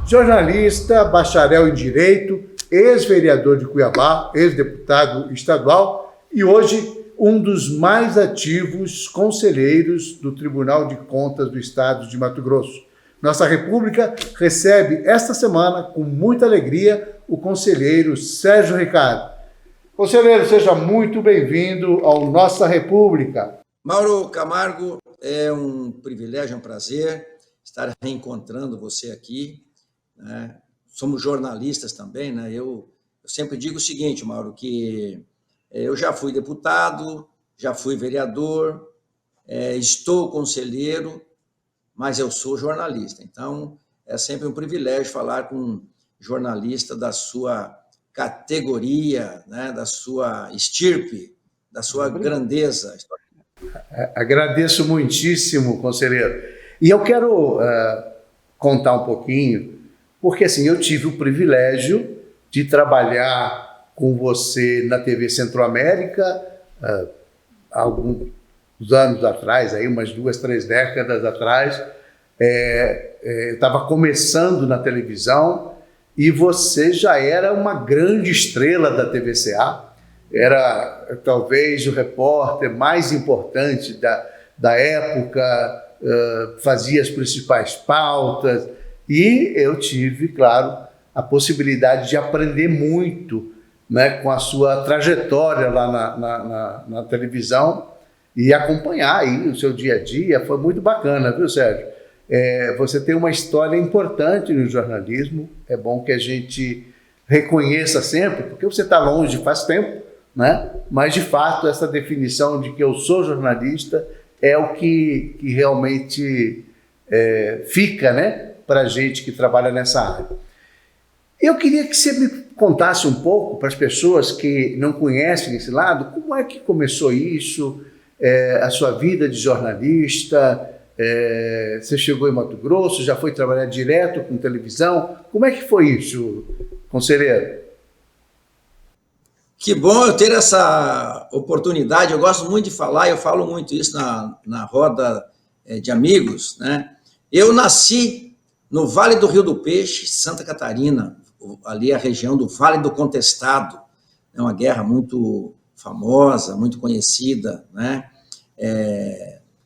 jornalista, bacharel em Direito, ex-vereador de Cuiabá, ex-deputado estadual e hoje um dos mais ativos conselheiros do Tribunal de Contas do Estado de Mato Grosso. Nossa República recebe esta semana, com muita alegria, o conselheiro Sérgio Ricardo. Conselheiro, seja muito bem-vindo ao Nossa República. Mauro Camargo, é um privilégio, um prazer estar reencontrando você aqui, né? Somos jornalistas também, né? Eu sempre digo o seguinte, Mauro, que eu já fui deputado, já fui vereador, estou conselheiro, mas eu sou jornalista. Então, é sempre um privilégio falar com um jornalista da sua categoria, né, da sua estirpe, da sua grandeza. Agradeço muitíssimo, conselheiro. E eu quero contar um pouquinho, porque assim, eu tive o privilégio de trabalhar com você na TV Centro-América há alguns anos atrás, aí umas 2, 3 décadas atrás. Eu estava começando na televisão e você já era uma grande estrela da TVCA, era talvez o repórter mais importante da época, fazia as principais pautas e eu tive, claro, a possibilidade de aprender muito, né, com a sua trajetória lá na televisão e acompanhar aí o seu dia a dia. Foi muito bacana, viu, Sérgio? Você tem uma história importante no jornalismo, é bom que a gente reconheça sempre, porque você está longe faz tempo, né? Mas, de fato, essa definição de que eu sou jornalista é o que realmente fica, né, para a gente que trabalha nessa área. Eu queria que você me contasse um pouco, para as pessoas que não conhecem esse lado, como é que começou isso, a sua vida de jornalista. Você chegou em Mato Grosso, já foi trabalhar direto com televisão. Como é que foi isso, conselheiro? Que bom eu ter essa oportunidade. Eu gosto muito de falar, eu falo muito isso na roda de amigos, né? Eu nasci no Vale do Rio do Peixe, Santa Catarina, ali a região do Vale do Contestado. É uma guerra muito famosa, muito conhecida, né?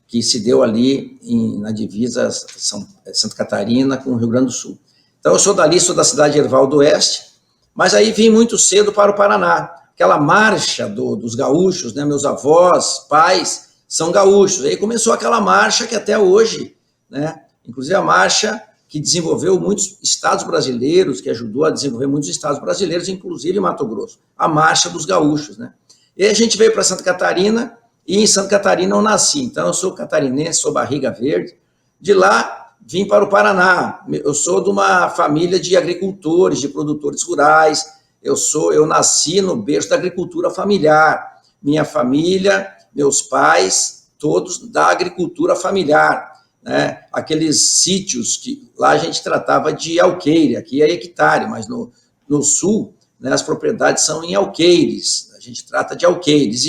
Que se deu ali na divisa Santa Catarina com o Rio Grande do Sul. Então, eu sou dali, sou da cidade de Erval do Oeste, mas aí vim muito cedo para o Paraná. Aquela marcha dos gaúchos, né? Meus avós, pais, são gaúchos. Aí começou aquela marcha que até hoje, né? Inclusive a marcha que desenvolveu muitos estados brasileiros, que ajudou a desenvolver muitos estados brasileiros, inclusive Mato Grosso. A marcha dos gaúchos, né? E a gente veio para Santa Catarina, e em Santa Catarina eu nasci. Então, eu sou catarinense, sou barriga verde. De lá, vim para o Paraná. Eu sou de uma família de agricultores, de produtores rurais. Eu nasci no berço da agricultura familiar. Minha família, meus pais, todos da agricultura familiar, né? Aqueles sítios que lá a gente tratava de alqueire, aqui é hectare, mas no sul, né, as propriedades são em alqueires. A gente trata de alqueires.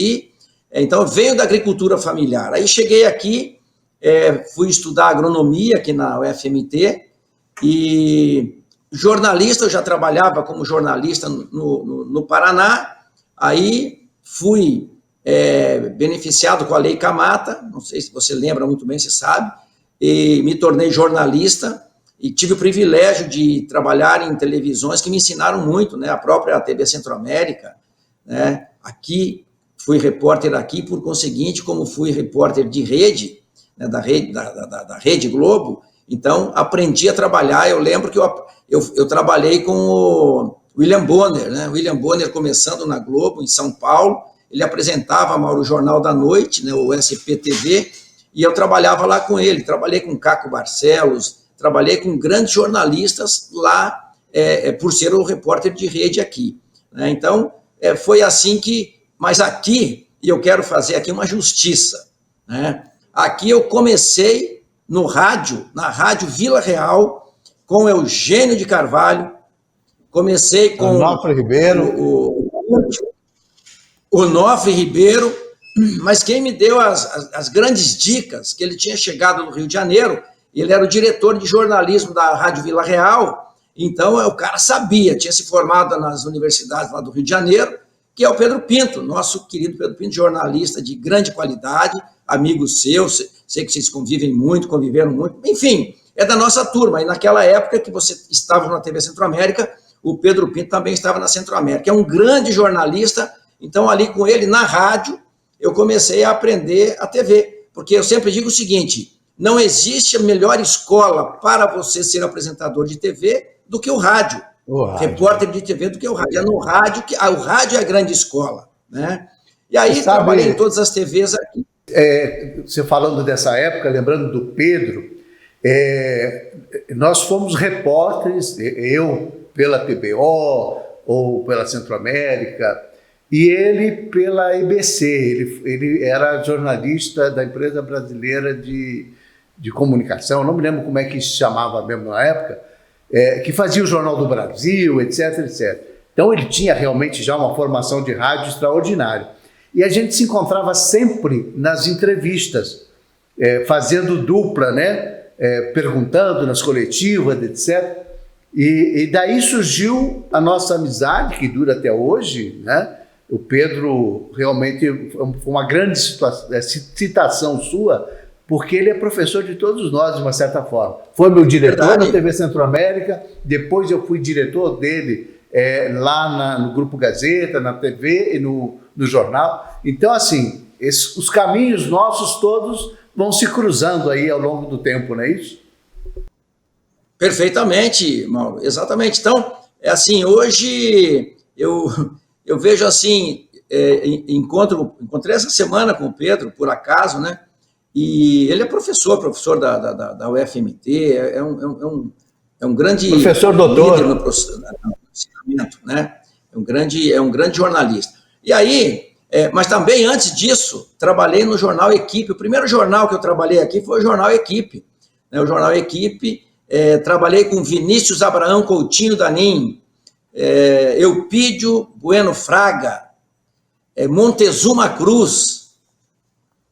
Então, veio da agricultura familiar. Aí cheguei aqui, fui estudar agronomia aqui na UFMT, e jornalista, eu já trabalhava como jornalista no Paraná, aí fui beneficiado com a Lei Camata, não sei se você lembra muito bem, você sabe, e me tornei jornalista, e tive o privilégio de trabalhar em televisões que me ensinaram muito, né? A própria TV Centro-América, né? Aqui, fui repórter aqui, por conseguinte, como fui repórter de rede, né, da Rede Globo, então aprendi a trabalhar. Eu lembro que eu trabalhei com o William Bonner, né? William Bonner começando na Globo, em São Paulo, ele apresentava, Mauro, o Jornal da Noite, né, o SPTV, e eu trabalhava lá com ele. Trabalhei com Caco Barcelos, trabalhei com grandes jornalistas lá, por ser o repórter de rede aqui, né? Então, foi assim que... Mas aqui, e eu quero fazer aqui uma justiça, né? Aqui eu comecei no rádio, na Rádio Vila Real, com Eugênio de Carvalho, comecei com Onofre Ribeiro. O Onofre Ribeiro, mas quem me deu as grandes dicas, que ele tinha chegado no Rio de Janeiro, ele era o diretor de jornalismo da Rádio Vila Real, Então, o cara sabia, tinha se formado nas universidades lá do Rio de Janeiro, que é o Pedro Pinto, nosso querido Pedro Pinto, jornalista de grande qualidade, amigo seu, sei que vocês conviveram muito, enfim, é da nossa turma. E naquela época que você estava na TV Centro-América, o Pedro Pinto também estava na Centro-América. É um grande jornalista, então ali com ele na rádio, eu comecei a aprender a TV, porque eu sempre digo o seguinte, não existe a melhor escola para você ser apresentador de TV do que o rádio. Repórter de TV do que o rádio. É no rádio que o rádio é a grande escola, né? E aí trabalhei em todas as TVs aqui. Você falando dessa época, lembrando do Pedro, nós fomos repórteres, eu pela TBO ou pela Centro-América, e ele pela EBC, ele era jornalista da Empresa Brasileira de Comunicação, não me lembro como é que se chamava mesmo na época, que fazia o Jornal do Brasil, etc, etc. Então ele tinha realmente já uma formação de rádio extraordinária. E a gente se encontrava sempre nas entrevistas, fazendo dupla, né? Perguntando nas coletivas, etc. E daí surgiu a nossa amizade, que dura até hoje, né? O Pedro realmente foi uma grande citação sua, porque ele é professor de todos nós, de uma certa forma. Foi meu diretor na TV Centro-América, depois eu fui diretor dele lá no Grupo Gazeta, na TV e no jornal. Então, assim, os caminhos nossos todos vão se cruzando aí ao longo do tempo, não é isso? Perfeitamente, Mauro, exatamente. Então, assim, hoje eu vejo assim, encontrei essa semana com o Pedro, por acaso, né? E ele é professor da UFMT, é um grande professor doutor líder no ensinamento, né? É um grande jornalista. E aí, mas também antes disso, trabalhei no jornal Equipe. O primeiro jornal que eu trabalhei aqui foi o jornal Equipe, né? O jornal Equipe, trabalhei com Vinícius Abraão Coutinho Danim, Eupídio Bueno Fraga, Montezuma Cruz,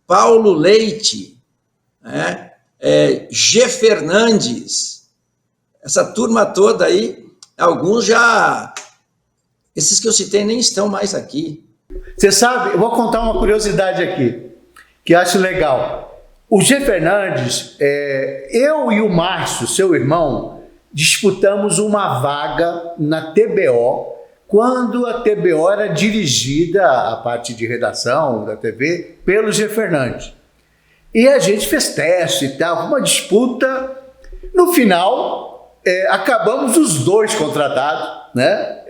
Paulo Leite, né? G. Fernandes, essa turma toda aí, alguns já, esses que eu citei nem estão mais aqui. Você sabe, eu vou contar uma curiosidade aqui, que eu acho legal. O G. Fernandes, eu e o Márcio, seu irmão, disputamos uma vaga na TBO, quando a TBO era dirigida, a parte de redação da TV, pelo G. Fernandes. E a gente fez teste e tal, uma disputa. No final, acabamos os dois contratados, né?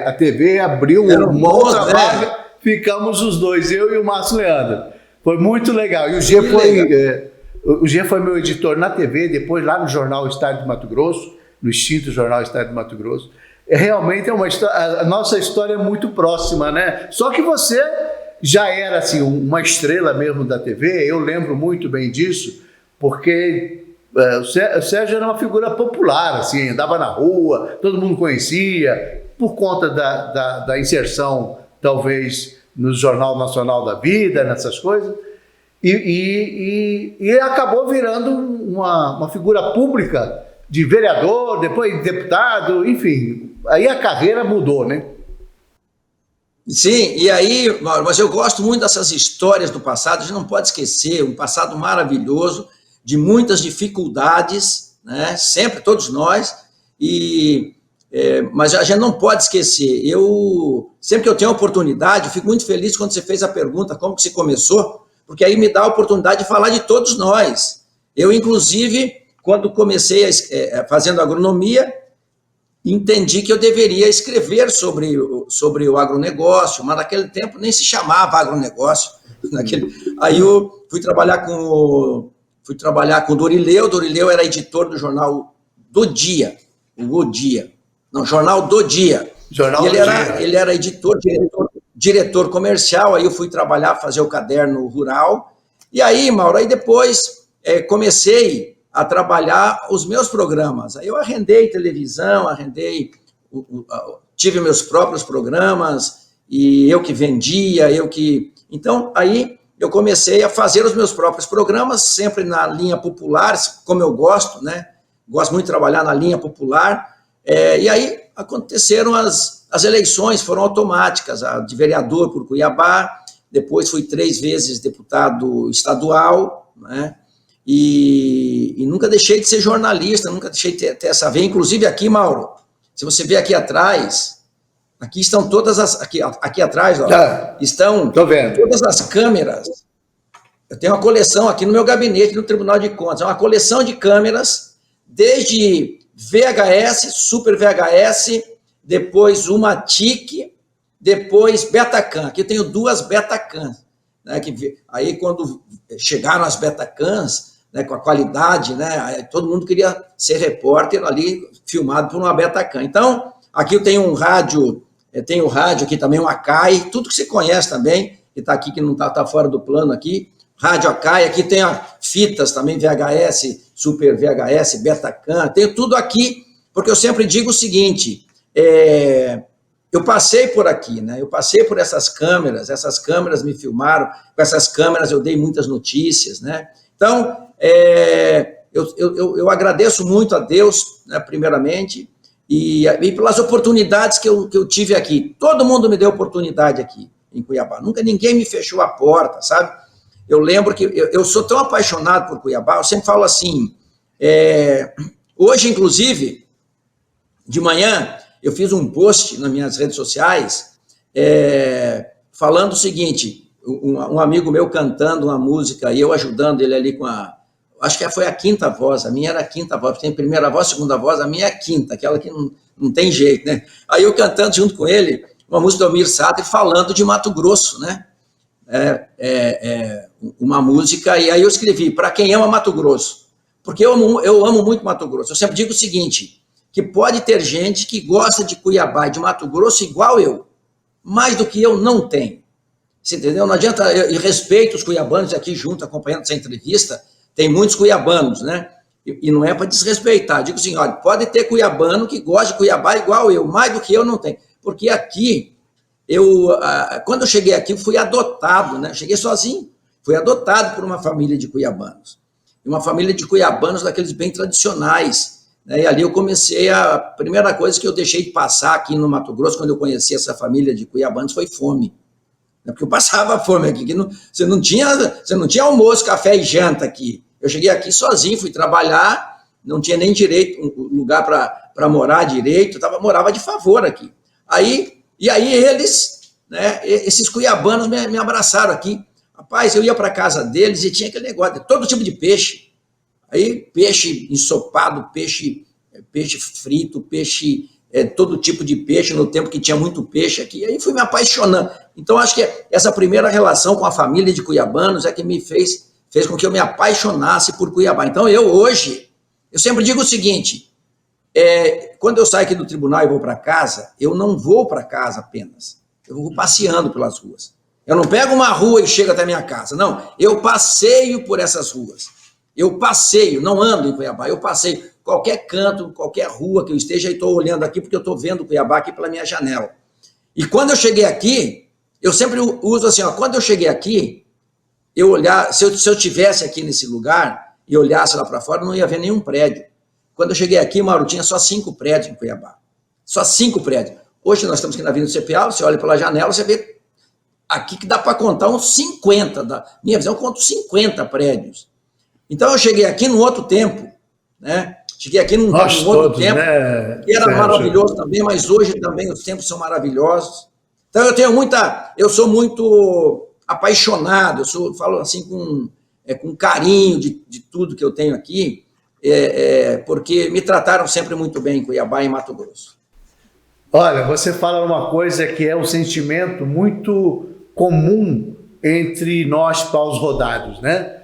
A TV abriu uma outra vaga, ficamos os dois, eu e o Márcio Leandro. Foi muito legal. E o G foi meu editor na TV, depois lá no Jornal Estado de Mato Grosso, no extinto Jornal Estado de Mato Grosso. Realmente é uma história, a nossa história é muito próxima, né? Só que você já era assim, uma estrela mesmo da TV, eu lembro muito bem disso, porque o Sérgio era uma figura popular, assim, andava na rua, todo mundo conhecia, por conta da inserção, talvez, no Jornal Nacional da Vida, nessas coisas, e acabou virando uma figura pública, de vereador, depois deputado, enfim, aí a carreira mudou, né? Sim, e aí, Mauro, mas eu gosto muito dessas histórias do passado, a gente não pode esquecer, um passado maravilhoso, de muitas dificuldades, né? Sempre, todos nós, mas a gente não pode esquecer. Sempre que eu tenho a oportunidade, eu fico muito feliz quando você fez a pergunta, como que se começou, porque aí me dá a oportunidade de falar de todos nós. Eu, inclusive, quando comecei fazendo agronomia, entendi que eu deveria escrever sobre o agronegócio, mas naquele tempo nem se chamava agronegócio. Aí eu fui trabalhar com o Dorileu. O Dorileu era editor do jornal do Dia, Jornal do Dia. Ele era editor, diretor comercial. Aí eu fui trabalhar, fazer o caderno rural. E aí, Mauro, depois comecei a trabalhar os meus programas. Aí eu arrendei televisão, tive meus próprios programas, e eu que vendia, Então, aí eu comecei a fazer os meus próprios programas, sempre na linha popular, como eu gosto, né? Gosto muito de trabalhar na linha popular, E aí aconteceram as eleições, foram automáticas, a de vereador por Cuiabá, depois fui 3 vezes deputado estadual, né? E nunca deixei de ser jornalista, nunca deixei de ter essa veia. Inclusive aqui, Mauro, se você ver aqui atrás, aqui estão todas as... Aqui atrás, ó, estão todas as câmeras. Eu tenho uma coleção aqui no meu gabinete, no Tribunal de Contas, é uma coleção de câmeras, desde VHS, Super VHS, depois uma TIC, depois Betacam. Aqui eu tenho 2 Betacams, né, aí quando chegaram as Betacams, né, com a qualidade, né, todo mundo queria ser repórter ali, filmado por uma Betacam. Então, aqui eu tenho um rádio, tenho rádio aqui também, um Akai, tudo que você conhece também, que está aqui, que não está fora do plano aqui, rádio Akai, aqui tem fitas também, VHS, Super VHS, Betacam, tenho tudo aqui, porque eu sempre digo o seguinte, eu passei por aqui, né? Eu passei por essas câmeras me filmaram, com essas câmeras eu dei muitas notícias, né? Então, eu agradeço muito a Deus, né, primeiramente, e pelas oportunidades que eu tive aqui. Todo mundo me deu oportunidade aqui em Cuiabá, nunca ninguém me fechou a porta, sabe? Eu lembro que eu sou tão apaixonado por Cuiabá, eu sempre falo assim, hoje, inclusive, de manhã, eu fiz um post nas minhas redes sociais falando o seguinte, um amigo meu cantando uma música e eu ajudando ele ali com acho que foi a 5ª voz, a minha era a 5ª voz, tem primeira voz, segunda voz, a minha é a 5ª, aquela que não tem jeito, né? Aí eu cantando junto com ele, uma música do Almir Sater falando de Mato Grosso, né? Uma música, e aí eu escrevi, para quem ama Mato Grosso, porque eu amo muito Mato Grosso, eu sempre digo o seguinte, que pode ter gente que gosta de Cuiabá e de Mato Grosso igual eu, mais do que eu não tenho. Você entendeu? Não adianta, eu respeito os cuiabanos aqui junto, acompanhando essa entrevista, tem muitos cuiabanos, né? E não é para desrespeitar, digo assim, olha, pode ter cuiabano que gosta de Cuiabá igual eu, mais do que eu não tenho, porque aqui, quando eu cheguei aqui, eu fui adotado, né? Cheguei sozinho, fui adotado por uma família de cuiabanos, uma família de cuiabanos daqueles bem tradicionais, né? E ali eu comecei, a primeira coisa que eu deixei de passar aqui no Mato Grosso, quando eu conheci essa família de cuiabanos, foi fome. Porque eu passava fome aqui, você não tinha almoço, café e janta aqui. Eu cheguei aqui sozinho, fui trabalhar, não tinha nem direito, um lugar para morar direito, morava de favor aqui. E aí eles, né, esses cuiabanos me abraçaram aqui. Rapaz, eu ia para a casa deles e tinha aquele negócio, todo tipo de peixe. Aí peixe ensopado, peixe frito, peixe... todo tipo de peixe, no tempo que tinha muito peixe aqui, aí fui me apaixonando. Então, acho que essa primeira relação com a família de cuiabanos é que me fez com que eu me apaixonasse por Cuiabá. Então, hoje, eu sempre digo o seguinte, quando eu saio aqui do tribunal e vou para casa, eu não vou para casa apenas, eu vou passeando pelas ruas. Eu não pego uma rua e chego até a minha casa, não, eu passeio por essas ruas. Eu passeio, não ando em Cuiabá, eu passeio. Qualquer canto, qualquer rua que eu esteja, e estou olhando aqui, porque eu estou vendo Cuiabá aqui pela minha janela. E quando eu cheguei aqui, eu sempre uso assim, ó, quando eu cheguei aqui, eu olhar, se eu tivesse aqui nesse lugar e olhasse lá para fora, não ia ver nenhum prédio. Quando eu cheguei aqui, Mauro, tinha só 5 prédios em Cuiabá. Só 5 prédios. Hoje nós estamos aqui na Avenida do CPA, você olha pela janela, você vê aqui que dá para contar uns 50, da minha visão, eu conto 50 prédios. Então eu cheguei aqui num outro tempo, né? Cheguei aqui num outro tempo, né, que era maravilhoso também, mas hoje também os tempos são maravilhosos. Então eu sou muito apaixonado, falo assim com carinho de tudo que eu tenho aqui, porque me trataram sempre muito bem em Cuiabá e Mato Grosso. Olha, você fala uma coisa que é um sentimento muito comum entre nós paus rodados, né?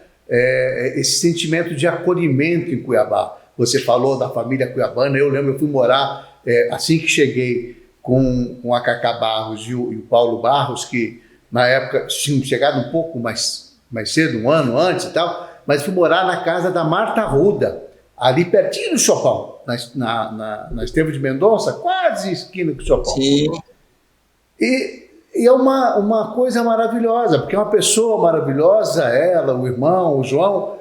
Esse sentimento de acolhimento em Cuiabá. Você falou da família cuiabana, eu lembro, eu fui morar, assim que cheguei com a Cacá Barros e o Paulo Barros, que na época tinham chegado um pouco mais cedo, um ano antes e tal, mas fui morar na casa da Marta Arruda, ali pertinho do Chopão, na Estevam de Mendonça, quase esquina do Chopão. Sim. E é uma coisa maravilhosa, porque é uma pessoa maravilhosa, ela, o irmão, o João,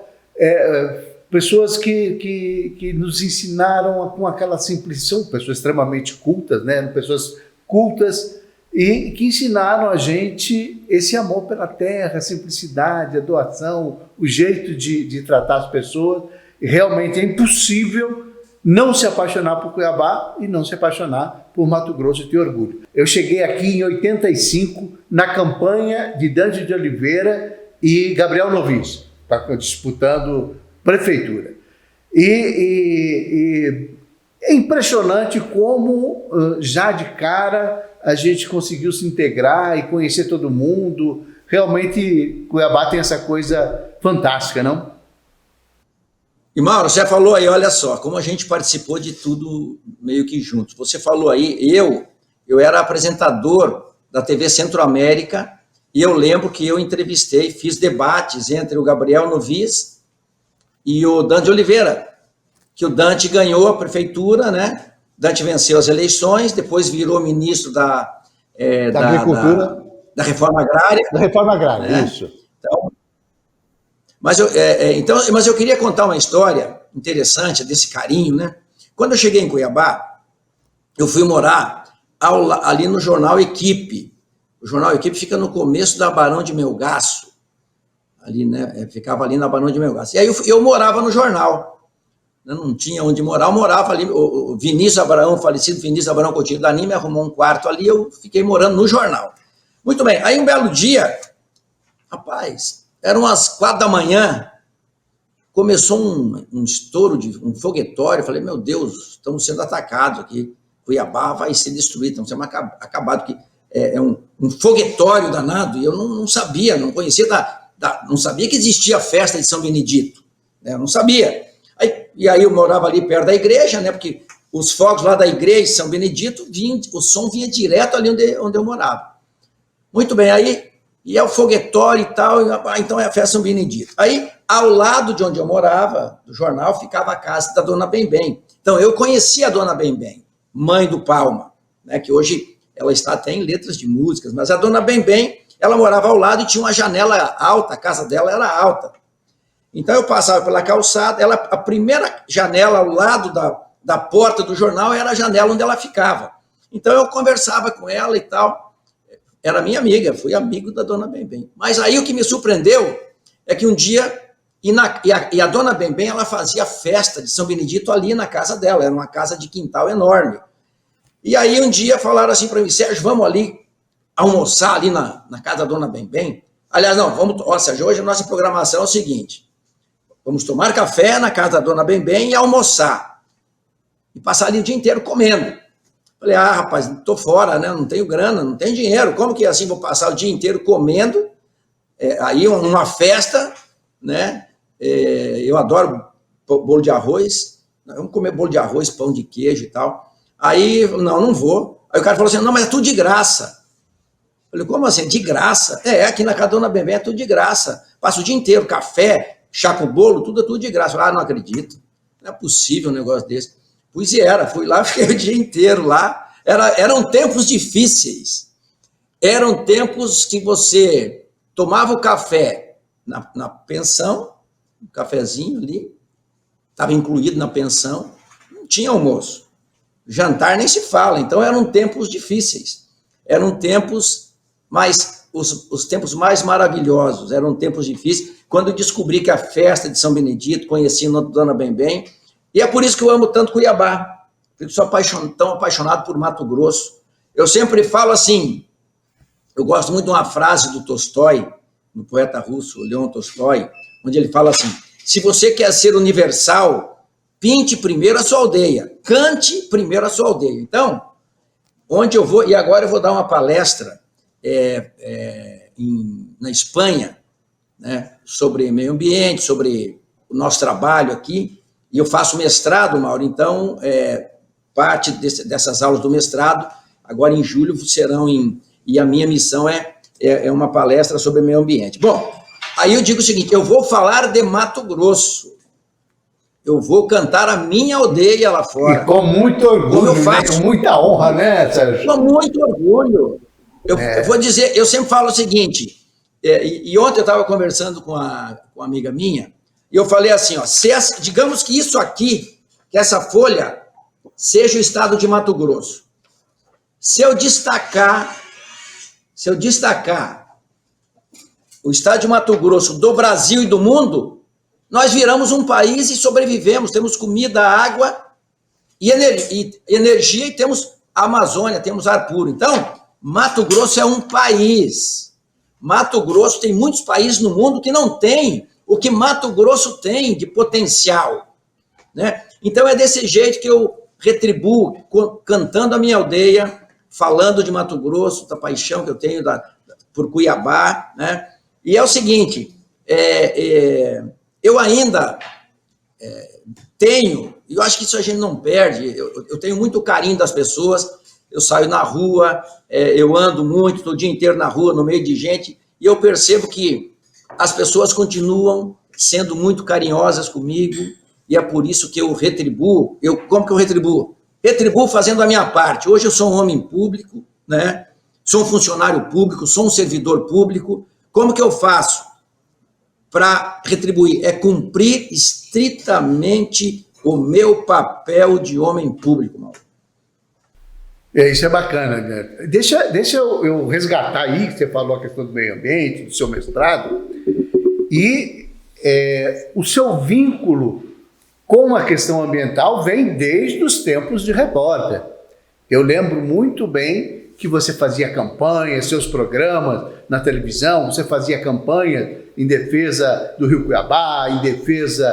pessoas que nos ensinaram com aquela simplicidade, pessoas extremamente cultas, né? Pessoas cultas e que ensinaram a gente esse amor pela terra, a simplicidade, a doação, o jeito de tratar as pessoas. E realmente é impossível não se apaixonar por Cuiabá e não se apaixonar por Mato Grosso e ter orgulho. Eu cheguei aqui em 85, na campanha de Dante de Oliveira e Gabriel Novis, disputando prefeitura. E é impressionante como, já de cara, a gente conseguiu se integrar e conhecer todo mundo. Realmente, Cuiabá tem essa coisa fantástica, não? E Mauro, você falou aí, olha só, como a gente participou de tudo meio que juntos. Você falou aí, eu era apresentador da TV Centro-América e eu lembro que eu entrevistei, fiz debates entre o Gabriel Novis e o Dante de Oliveira, que o Dante ganhou a prefeitura, né? Dante venceu as eleições, depois virou ministro da Agricultura. Da Reforma Agrária. Da Reforma Agrária, né? Isso. Então, mas eu queria contar uma história interessante desse carinho, né? Quando eu cheguei em Cuiabá, eu fui morar ali no jornal Equipe. O jornal Equipe fica no começo da Barão de Melgaço, ali, né? Ficava ali na Barão de Melgaço. E aí eu morava no jornal. Não tinha onde morar, eu morava ali. O Vinícius Abraão, falecido Vinícius Abraão Coutinho Dani, me arrumou um quarto ali, eu fiquei morando no jornal. Muito bem, aí um belo dia, rapaz, eram as 4 da manhã, começou um estouro, um foguetório. Eu falei, meu Deus, estamos sendo atacados aqui. Cuiabá vai ser destruído, estamos sendo acabados. Que é um foguetório danado. E eu não sabia, não conhecia, não sabia que existia a festa de São Benedito. Né? Eu não sabia. E aí eu morava ali perto da igreja, né? Porque os fogos lá da igreja de São Benedito, o som vinha direto ali onde eu morava. Muito bem, aí... E é o foguetório e tal, então é a festa São Benedito. Aí, ao lado de onde eu morava, do jornal, ficava a casa da Dona Bembem. Então, eu conhecia a Dona Bembem, mãe do Palma, né, que hoje ela está até em letras de músicas, mas a Dona Bembem, ela morava ao lado e tinha uma janela alta, a casa dela era alta. Então, eu passava pela calçada, a primeira janela ao lado da porta do jornal era a janela onde ela ficava. Então, eu conversava com ela e tal. Era minha amiga, fui amigo da Dona Bembem. Mas aí o que me surpreendeu é que um dia, e a Dona Bembem, ela fazia festa de São Benedito ali na casa dela, era uma casa de quintal enorme. E aí um dia falaram assim para mim, Sérgio, vamos ali almoçar ali na casa da Dona Bembem? Aliás, não, Sérgio, hoje a nossa programação é o seguinte, vamos tomar café na casa da Dona Bembem e almoçar. E passar ali o dia inteiro comendo. Falei, rapaz, estou fora, né? Não tenho grana, não tenho dinheiro. Como que assim vou passar o dia inteiro comendo? Aí uma festa, né? Eu adoro bolo de arroz. Vamos comer bolo de arroz, pão de queijo e tal. Aí, não vou. Aí o cara falou assim, não, mas é tudo de graça. Falei, como assim? De graça? Aqui na casa da Dona Bembem é tudo de graça. Passo o dia inteiro, café, chá com bolo, tudo de graça. Falei, não acredito. Não é possível um negócio desse. Pois fui lá, fiquei o dia inteiro lá. Eram tempos difíceis. Eram tempos que você tomava o café na pensão, um cafezinho ali, estava incluído na pensão, não tinha almoço. Jantar nem se fala. Então eram tempos difíceis. Eram tempos mais, os tempos mais maravilhosos. Eram tempos difíceis. Quando eu descobri que a festa de São Benedito, conheci a Dona Bembem, e é por isso que eu amo tanto Cuiabá. Eu sou tão apaixonado por Mato Grosso. Eu sempre falo assim, eu gosto muito de uma frase do Tolstói, do poeta russo, Leon Tolstói, onde ele fala assim, se você quer ser universal, pinte primeiro a sua aldeia, cante primeiro a sua aldeia. Então, onde eu vou, e agora eu vou dar uma palestra na Espanha, né, sobre meio ambiente, sobre o nosso trabalho aqui, e eu faço mestrado, Mauro, então parte dessas aulas do mestrado, agora em julho serão e a minha missão é uma palestra sobre meio ambiente. Bom, aí eu digo o seguinte, eu vou falar de Mato Grosso, eu vou cantar a minha aldeia lá fora. E com muito orgulho, né? Com muita honra, né, Sérgio? Com muito orgulho. Eu vou dizer, eu sempre falo o seguinte, e ontem eu estava conversando com uma amiga minha, E eu falei assim, ó, digamos que isso aqui, que essa folha, seja o estado de Mato Grosso. Se eu destacar o estado de Mato Grosso do Brasil e do mundo, nós viramos um país e sobrevivemos, temos comida, água e energia, e temos a Amazônia, temos ar puro. Então, Mato Grosso é um país. Mato Grosso tem muitos países no mundo que não têm o que Mato Grosso tem de potencial, né? Então é desse jeito que eu retribuo, cantando a minha aldeia, falando de Mato Grosso, da paixão que eu tenho por Cuiabá, né? E é o seguinte, eu ainda tenho, e eu acho que isso a gente não perde, eu tenho muito carinho das pessoas, eu saio na rua, eu ando muito, estou o dia inteiro na rua, no meio de gente, e eu percebo que as pessoas continuam sendo muito carinhosas comigo, e é por isso que eu retribuo. Como que eu retribuo? Retribuo fazendo a minha parte. Hoje eu sou um homem público, né? Sou um funcionário público, sou um servidor público. Como que eu faço para retribuir? É cumprir estritamente o meu papel de homem público, Mauro. Isso é bacana, né? Deixa eu resgatar aí, que você falou a questão do meio ambiente, do seu mestrado, e o seu vínculo com a questão ambiental vem desde os tempos de repórter. Eu lembro muito bem que você fazia campanha, seus programas na televisão, você fazia campanha em defesa do Rio Cuiabá, em defesa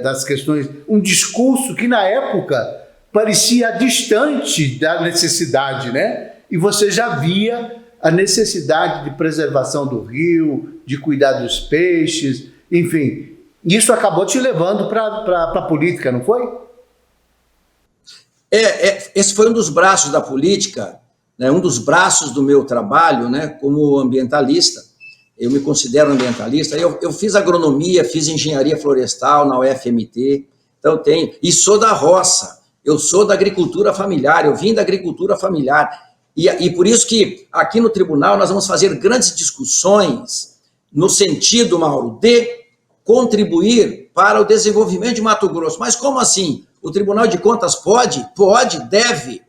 das questões, um discurso que na época parecia distante da necessidade, né? E você já via a necessidade de preservação do rio, de cuidar dos peixes, enfim. Isso acabou te levando para a política, não foi? Esse foi um dos braços da política, né? Um dos braços do meu trabalho, né? Como ambientalista. Eu me considero ambientalista. Eu fiz agronomia, fiz engenharia florestal na UFMT, então e sou da roça. Eu sou da agricultura familiar, eu vim da agricultura familiar. E por isso que aqui no tribunal nós vamos fazer grandes discussões no sentido, Mauro, de contribuir para o desenvolvimento de Mato Grosso. Mas como assim? O Tribunal de Contas pode? Pode, deve.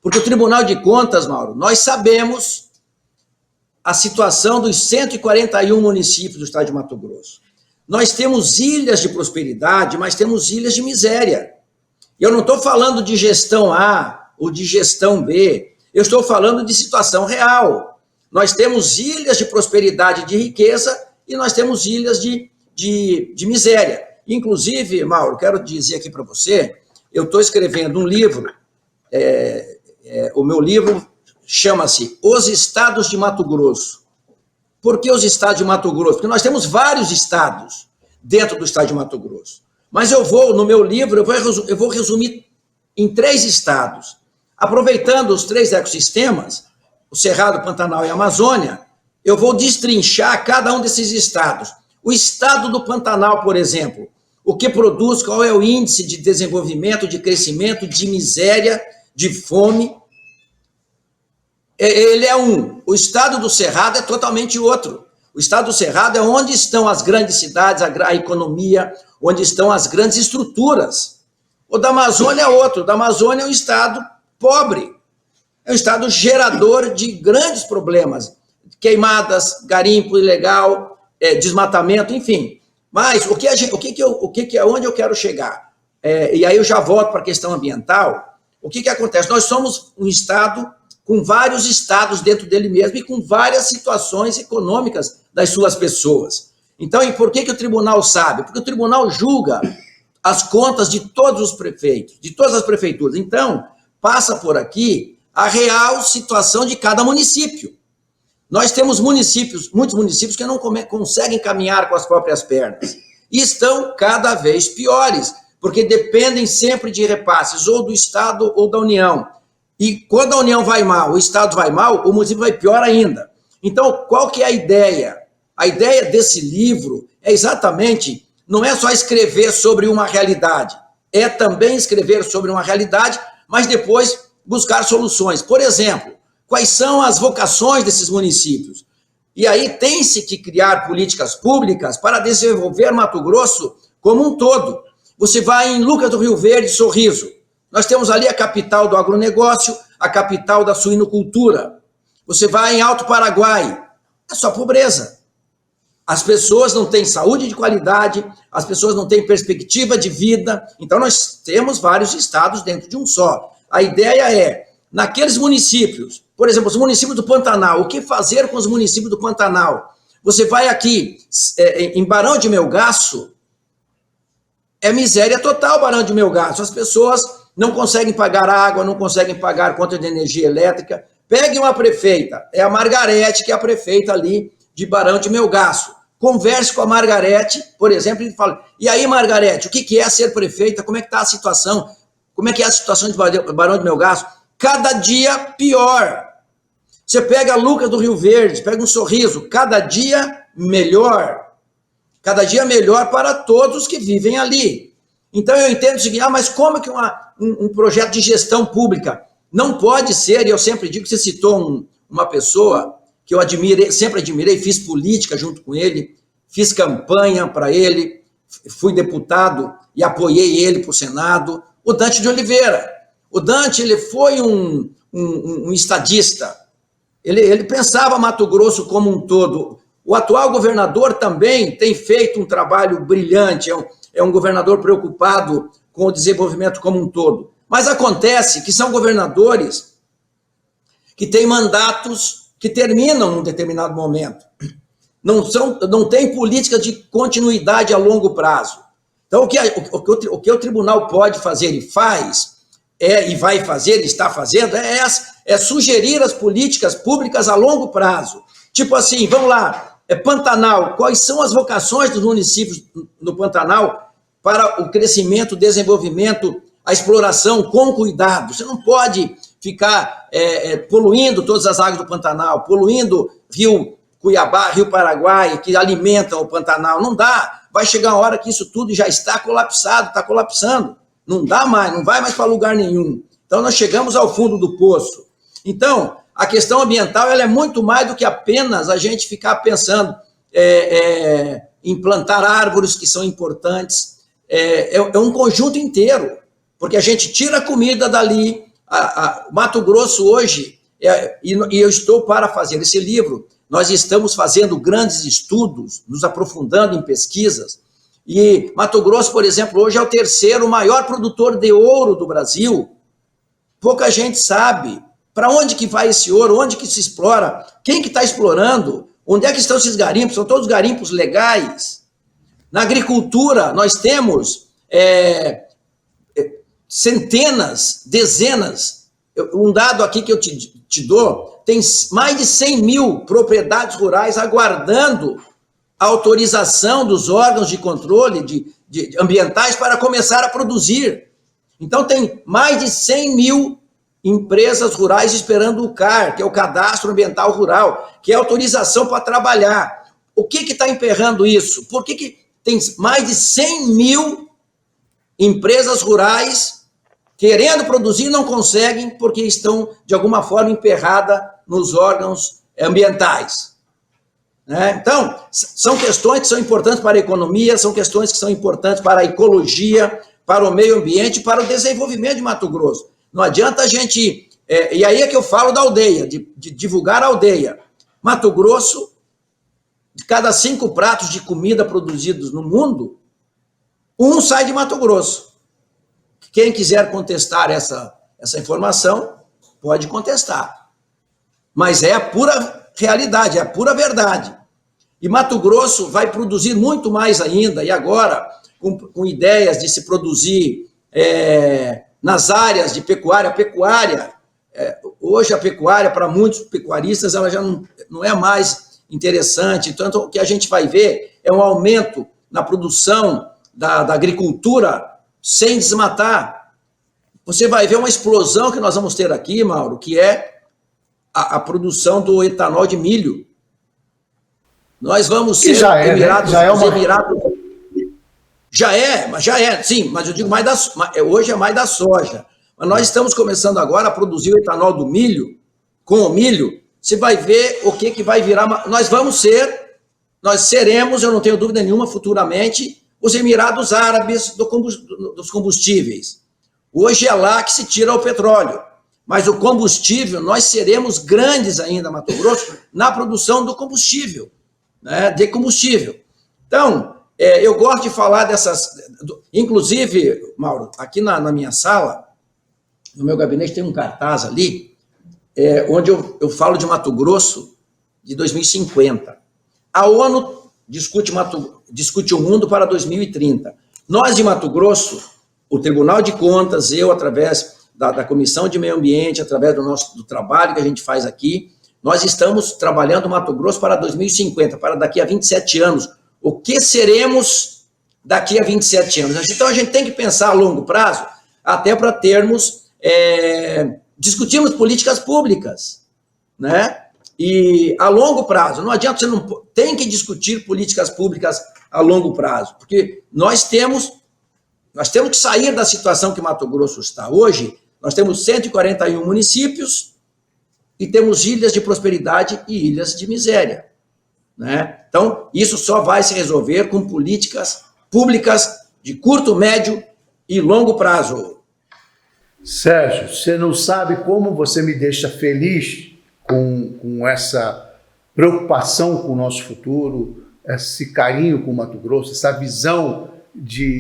Porque o Tribunal de Contas, Mauro, nós sabemos a situação dos 141 municípios do estado de Mato Grosso. Nós temos ilhas de prosperidade, mas temos ilhas de miséria. Eu não estou falando de gestão A ou de gestão B, eu estou falando de situação real. Nós temos ilhas de prosperidade, de riqueza, e nós temos ilhas de miséria. Inclusive, Mauro, quero dizer aqui para você, eu estou escrevendo um livro, o meu livro chama-se Os Estados de Mato Grosso. Por que os estados de Mato Grosso? Porque nós temos vários estados dentro do estado de Mato Grosso. Mas no meu livro, eu vou resumir em 3 estados. Aproveitando os 3 ecossistemas, o Cerrado, Pantanal e a Amazônia, eu vou destrinchar cada um desses estados. O estado do Pantanal, por exemplo, o que produz, qual é o índice de desenvolvimento, de crescimento, de miséria, de fome. Ele é um. O estado do Cerrado é totalmente outro. O estado do Cerrado é onde estão as grandes cidades, a economia, onde estão as grandes estruturas. O da Amazônia é outro. O da Amazônia é um estado pobre. É um estado gerador de grandes problemas. Queimadas, garimpo ilegal, desmatamento, enfim. Mas onde eu quero chegar? E aí eu já volto para a questão ambiental. O que acontece? Nós somos um estado com vários estados dentro dele mesmo e com várias situações econômicas das suas pessoas. Então, e por que o tribunal sabe? Porque o tribunal julga as contas de todos os prefeitos, de todas as prefeituras. Então, passa por aqui a real situação de cada município. Nós temos muitos municípios que não conseguem caminhar com as próprias pernas e estão cada vez piores, porque dependem sempre de repasses ou do Estado ou da União. E quando a União vai mal, o Estado vai mal, o município vai pior ainda. Então, qual que é a ideia? A ideia desse livro é exatamente, não é só escrever sobre uma realidade, é também escrever sobre uma realidade, mas depois buscar soluções. Por exemplo, quais são as vocações desses municípios? E aí tem-se que criar políticas públicas para desenvolver Mato Grosso como um todo. Você vai em Lucas do Rio Verde, Sorriso. Nós temos ali a capital do agronegócio, a capital da suinocultura. Você vai em Alto Paraguai, é só pobreza. As pessoas não têm saúde de qualidade, as pessoas não têm perspectiva de vida. Então, nós temos vários estados dentro de um só. A ideia é, naqueles municípios, por exemplo, os municípios do Pantanal, o que fazer com os municípios do Pantanal? Você vai aqui em Barão de Melgaço, é miséria total Barão de Melgaço. As pessoas não conseguem pagar água, não conseguem pagar conta de energia elétrica. Pegue uma prefeita, é a Margarete, que é a prefeita ali de Barão de Melgaço. Converse com a Margarete, por exemplo, e fala, e aí, Margarete, o que é ser prefeita? Como é que está a situação? Como é que é a situação de Barão de Melgaço? Cada dia pior. Você pega Lucas do Rio Verde, pega um Sorriso, cada dia melhor. Cada dia melhor para todos que vivem ali. Então eu entendo o seguinte, mas como que um projeto de gestão pública não pode ser, e eu sempre digo que você citou uma pessoa que eu sempre admirei, fiz política junto com ele, fiz campanha para ele, fui deputado e apoiei ele para o Senado, o Dante de Oliveira. O Dante, ele foi um estadista, ele pensava Mato Grosso como um todo. O atual governador também tem feito um trabalho brilhante, é um governador preocupado com o desenvolvimento como um todo. Mas acontece que são governadores que têm mandatos que terminam num determinado momento. Não tem política de continuidade a longo prazo. Então, o que o tribunal pode fazer e faz, e vai fazer, e está fazendo, é sugerir as políticas públicas a longo prazo. Tipo assim, vamos lá, Pantanal, quais são as vocações dos municípios no Pantanal para o crescimento, o desenvolvimento, a exploração com cuidado? Você não pode ficar poluindo todas as águas do Pantanal, poluindo Rio Cuiabá, Rio Paraguai, que alimentam o Pantanal. Não dá. Vai chegar uma hora que isso tudo já está colapsado, está colapsando. Não dá mais, não vai mais para lugar nenhum. Então, nós chegamos ao fundo do poço. Então, a questão ambiental ela é muito mais do que apenas a gente ficar pensando em plantar árvores que são importantes. É um conjunto inteiro, porque a gente tira a comida dali. Mato Grosso hoje, e eu estou para fazer esse livro, nós estamos fazendo grandes estudos, nos aprofundando em pesquisas, e Mato Grosso, por exemplo, hoje é o terceiro maior produtor de ouro do Brasil. Pouca gente sabe. Para onde que vai esse ouro? Onde que se explora? Quem que está explorando? Onde é que estão esses garimpos? São todos garimpos legais. Na agricultura, nós temos centenas, dezenas. Um dado aqui que eu te dou, tem mais de 100 mil propriedades rurais aguardando a autorização dos órgãos de controle de ambientais para começar a produzir. Então, tem mais de 100 mil empresas rurais esperando o CAR, que é o Cadastro Ambiental Rural, que é autorização para trabalhar. O que está emperrando isso? Por que tem mais de 100 mil empresas rurais querendo produzir e não conseguem porque estão, de alguma forma, emperradas nos órgãos ambientais? Então, são questões que são importantes para a economia, são questões que são importantes para a ecologia, para o meio ambiente, para o desenvolvimento de Mato Grosso. Não adianta a gente... e aí é que eu falo da aldeia, de divulgar a aldeia. Mato Grosso, de cada 5 pratos de comida produzidos no mundo, 1 sai de Mato Grosso. Quem quiser contestar essa informação, pode contestar. Mas é a pura realidade, é a pura verdade. E Mato Grosso vai produzir muito mais ainda, e agora, com ideias de se produzir... nas áreas de pecuária, hoje a pecuária, para muitos pecuaristas, ela já não é mais interessante, tanto o que a gente vai ver é um aumento na produção da agricultura sem desmatar. Você vai ver uma explosão que nós vamos ter aqui, Mauro, que é a produção do etanol de milho. Nós vamos ser Emirados... sim, mas eu digo hoje é mais da soja. Mas nós estamos começando agora a produzir o etanol do milho, com o milho, você vai ver o que vai virar. Nós seremos, eu não tenho dúvida nenhuma, futuramente, os Emirados Árabes dos combustíveis. Hoje é lá que se tira o petróleo. Mas o combustível, nós seremos grandes ainda, Mato Grosso, na produção do combustível, né, de combustível. Então, eu gosto de falar dessas... Inclusive, Mauro, aqui na minha sala, no meu gabinete tem um cartaz ali, onde eu falo de Mato Grosso de 2050. A ONU discute o mundo para 2030. Nós, de Mato Grosso, o Tribunal de Contas, eu, através da Comissão de Meio Ambiente, através do trabalho que a gente faz aqui, nós estamos trabalhando Mato Grosso para 2050, para daqui a 27 anos. O que seremos daqui a 27 anos? Então, a gente tem que pensar a longo prazo, até para discutirmos políticas públicas, né? E a longo prazo, não adianta, você não tem que discutir políticas públicas a longo prazo, porque nós temos que sair da situação que Mato Grosso está hoje. Nós temos 141 municípios e temos ilhas de prosperidade e ilhas de miséria, né? Então, isso só vai se resolver com políticas públicas de curto, médio e longo prazo. Sérgio, você não sabe como você me deixa feliz com essa preocupação com o nosso futuro, esse carinho com o Mato Grosso, essa visão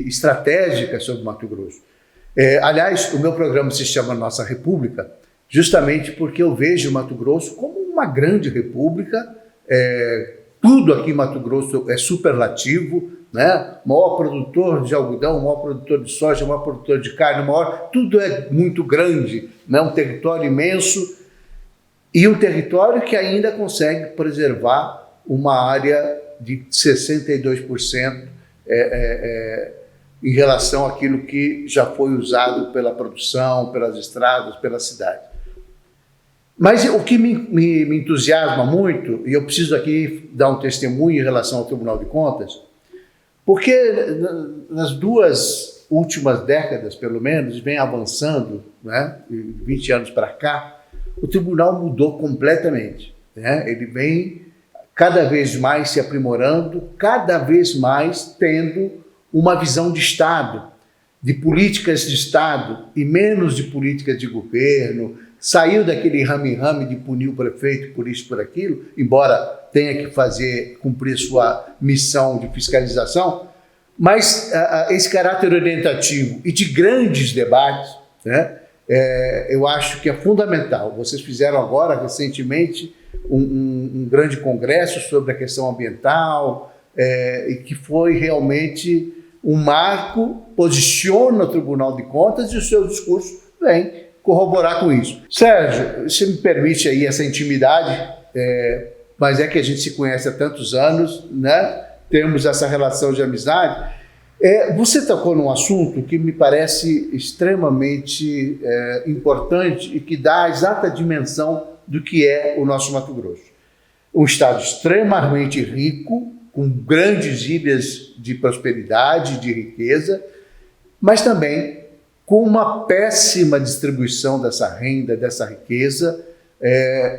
estratégica sobre o Mato Grosso. Aliás, o meu programa se chama Nossa República, justamente porque eu vejo o Mato Grosso como uma grande república. Tudo aqui em Mato Grosso é superlativo, né? Maior produtor de algodão, maior produtor de soja, maior produtor de carne, tudo é muito grande, né? Um território imenso e um território que ainda consegue preservar uma área de 62% em relação àquilo que já foi usado pela produção, pelas estradas, pela cidade. Mas o que me entusiasma muito, e eu preciso aqui dar um testemunho em relação ao Tribunal de Contas, porque nas 2 últimas décadas, pelo menos, vem avançando, né, 20 anos para cá, o Tribunal mudou completamente, né? Ele vem cada vez mais se aprimorando, cada vez mais tendo uma visão de Estado, de políticas de Estado e menos de políticas de governo. Saiu daquele rame-rame de punir o prefeito por isso, por aquilo, embora tenha que cumprir sua missão de fiscalização, mas esse caráter orientativo e de grandes debates, né, eu acho que é fundamental. Vocês fizeram agora, recentemente, um grande congresso sobre a questão ambiental, e que foi realmente um marco, posiciona o Tribunal de Contas e o seu discurso vem corroborar com isso. Sérgio, você me permite aí essa intimidade, mas é que a gente se conhece há tantos anos, né? Temos essa relação de amizade. Você tocou num assunto que me parece extremamente importante e que dá a exata dimensão do que é o nosso Mato Grosso. Um estado extremamente rico, com grandes ilhas de prosperidade, de riqueza, mas também com uma péssima distribuição dessa renda, dessa riqueza,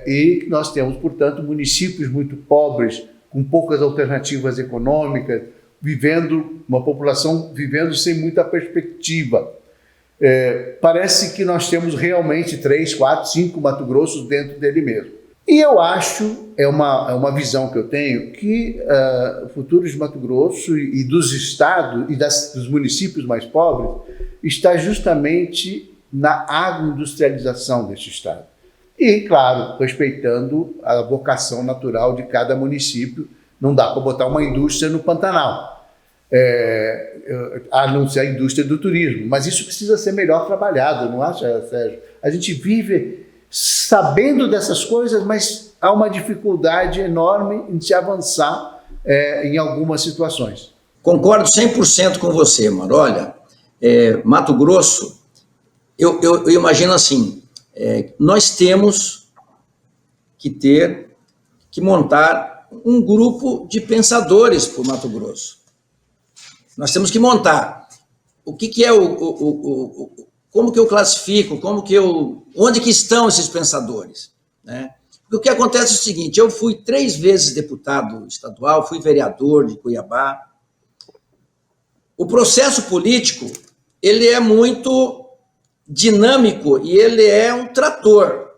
e nós temos, portanto, municípios muito pobres, com poucas alternativas econômicas, uma população vivendo sem muita perspectiva. Parece que nós temos realmente 3, 4, 5 Mato Grossos dentro dele mesmo. E eu acho, é uma visão que eu tenho, que o futuro de Mato Grosso e dos estados e dos municípios mais pobres está justamente na agroindustrialização deste estado. E, claro, respeitando a vocação natural de cada município. Não dá para botar uma indústria no Pantanal, a não ser a indústria do turismo. Mas isso precisa ser melhor trabalhado, não acha, Sérgio? A gente vive sabendo dessas coisas, mas há uma dificuldade enorme em se avançar em algumas situações. Concordo 100% com você, mano. Olha, Mato Grosso, eu imagino assim, nós temos que montar um grupo de pensadores para o Mato Grosso. Nós temos que montar. O que é como que eu classifico, onde que estão esses pensadores, né? Porque o que acontece é o seguinte: eu fui 3 vezes deputado estadual, fui vereador de Cuiabá, O processo político, ele é muito dinâmico e ele é um trator.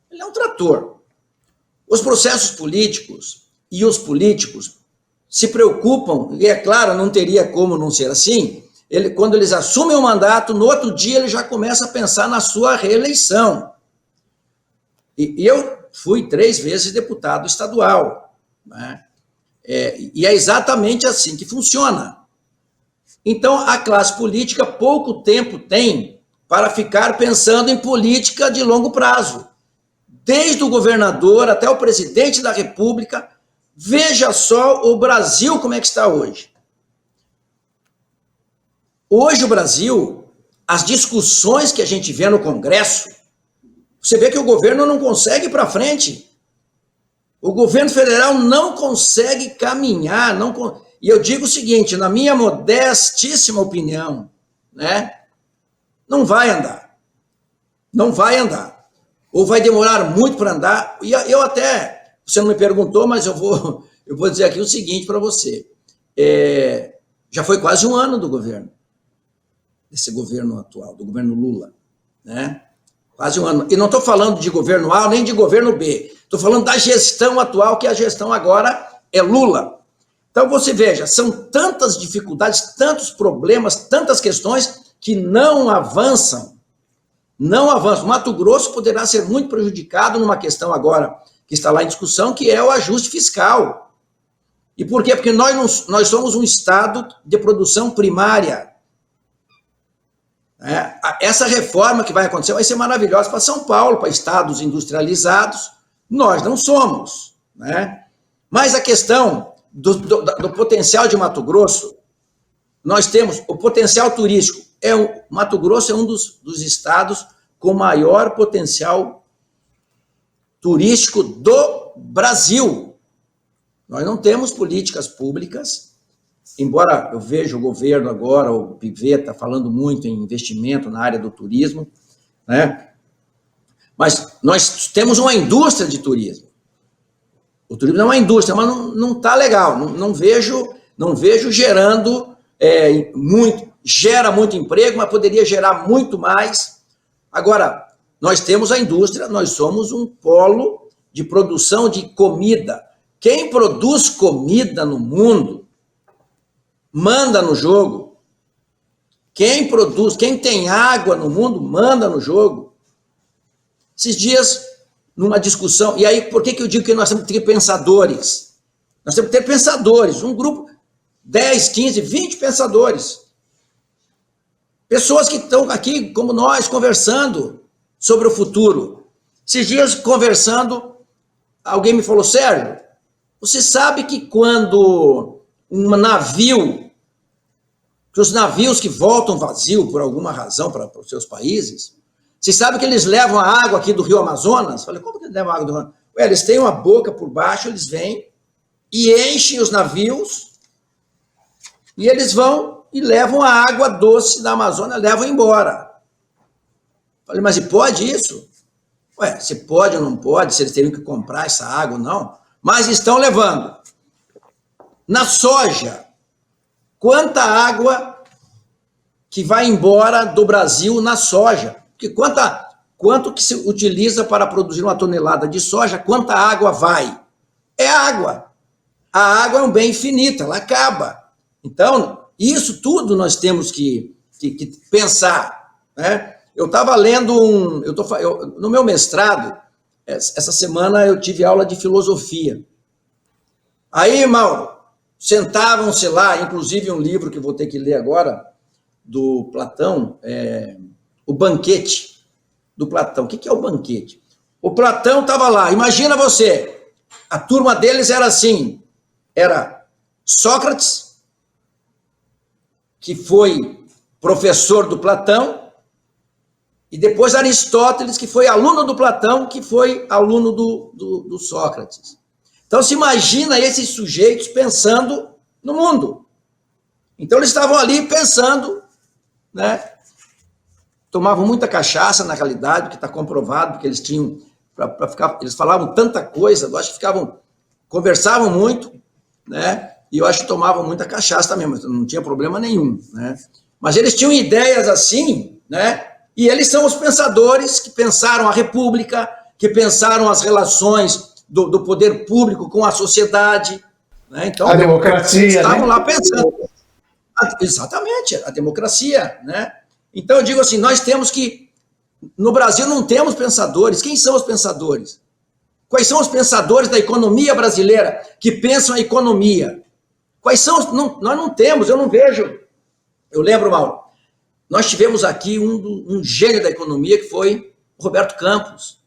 Ele é um trator. Os processos políticos e os políticos se preocupam, e é claro, não teria como não ser assim, quando eles assumem o mandato, no outro dia ele já começa a pensar na sua reeleição. E eu fui 3 vezes deputado estadual, né? E é exatamente assim que funciona. Então, a classe política pouco tempo tem para ficar pensando em política de longo prazo. Desde o governador até o presidente da República, veja só o Brasil como é que está hoje. Hoje o Brasil, as discussões que a gente vê no Congresso, você vê que o governo não consegue ir para frente. O governo federal não consegue caminhar. E eu digo o seguinte, na minha modestíssima opinião, né, não vai andar. Não vai andar. Ou vai demorar muito para andar. E eu até, você não me perguntou, mas eu vou dizer aqui o seguinte para você. Já foi quase 1 ano do governo. Desse governo atual, do governo Lula, né? Quase 1 ano. E não estou falando de governo A nem de governo B. Estou falando da gestão atual, que a gestão agora é Lula. Então você veja, são tantas dificuldades, tantos problemas, tantas questões que não avançam. Não avançam. Mato Grosso poderá ser muito prejudicado numa questão agora que está lá em discussão, que é o ajuste fiscal. E por quê? Porque nós somos um estado de produção primária. Essa reforma que vai acontecer vai ser maravilhosa para São Paulo, para estados industrializados. Nós não somos, né? Mas a questão do potencial de Mato Grosso, nós temos o potencial turístico. Mato Grosso é um dos estados com maior potencial turístico do Brasil. Nós não temos políticas públicas. Embora eu veja o governo agora, o Piveta, falando muito em investimento na área do turismo, né? Mas nós temos uma indústria de turismo. O turismo é uma indústria, mas não está legal. Não vejo gerando muito. Gera muito emprego, mas poderia gerar muito mais. Agora, nós temos a indústria, nós somos um polo de produção de comida. Quem produz comida no mundo manda no jogo. Quem tem água no mundo, manda no jogo. Esses dias, numa discussão, e aí por que eu digo que nós temos que ter pensadores? Nós temos que ter pensadores, um grupo, 10, 15, 20 pensadores. Pessoas que estão aqui, como nós, conversando sobre o futuro. Esses dias, conversando, alguém me falou, Sérgio, você sabe que quando um navio, que os navios que voltam vazio por alguma razão para os seus países, você sabe que eles levam a água aqui do Rio Amazonas? Falei, como que eles levam a água do Rio Amazonas? Eles têm uma boca por baixo, eles vêm e enchem os navios e eles vão e levam a água doce da Amazônia, levam embora. Falei, mas e pode isso? Se pode ou não pode, se eles teriam que comprar essa água ou não, mas estão levando. Na soja, quanta água que vai embora do Brasil na soja? Porque quanto que se utiliza para produzir 1 tonelada de soja, quanta água vai? É água. A água é um bem infinito, ela acaba. Então, isso tudo nós temos que pensar, né? Eu estava lendo no meu mestrado, essa semana eu tive aula de filosofia. Aí, Mauro, sentavam-se lá, inclusive um livro que eu vou ter que ler agora, do Platão, O Banquete, do Platão. O que é o banquete? O Platão estava lá, imagina você, a turma deles era assim, era Sócrates, que foi professor do Platão, e depois Aristóteles, que foi aluno do Platão, que foi aluno do Sócrates. Então, se imagina esses sujeitos pensando no mundo. Então, eles estavam ali pensando, né? Tomavam muita cachaça, na realidade, que está comprovado, porque eles tinham, eles falavam tanta coisa, eu acho que conversavam muito, né? E eu acho que tomavam muita cachaça também, mas não tinha problema nenhum, né? Mas eles tinham ideias assim, né? E eles são os pensadores que pensaram a república, que pensaram as relações do poder público com a sociedade, né? Então, a democracia, estavam né? lá pensando. Exatamente, a democracia, né? Então eu digo assim, nós temos que, no Brasil não temos pensadores. Quem são os pensadores? Quais são os pensadores da economia brasileira que pensam a economia? Quais são os... nós não temos, eu não vejo. Eu lembro, Mauro, nós tivemos aqui um gênio da economia que foi o Roberto Campos.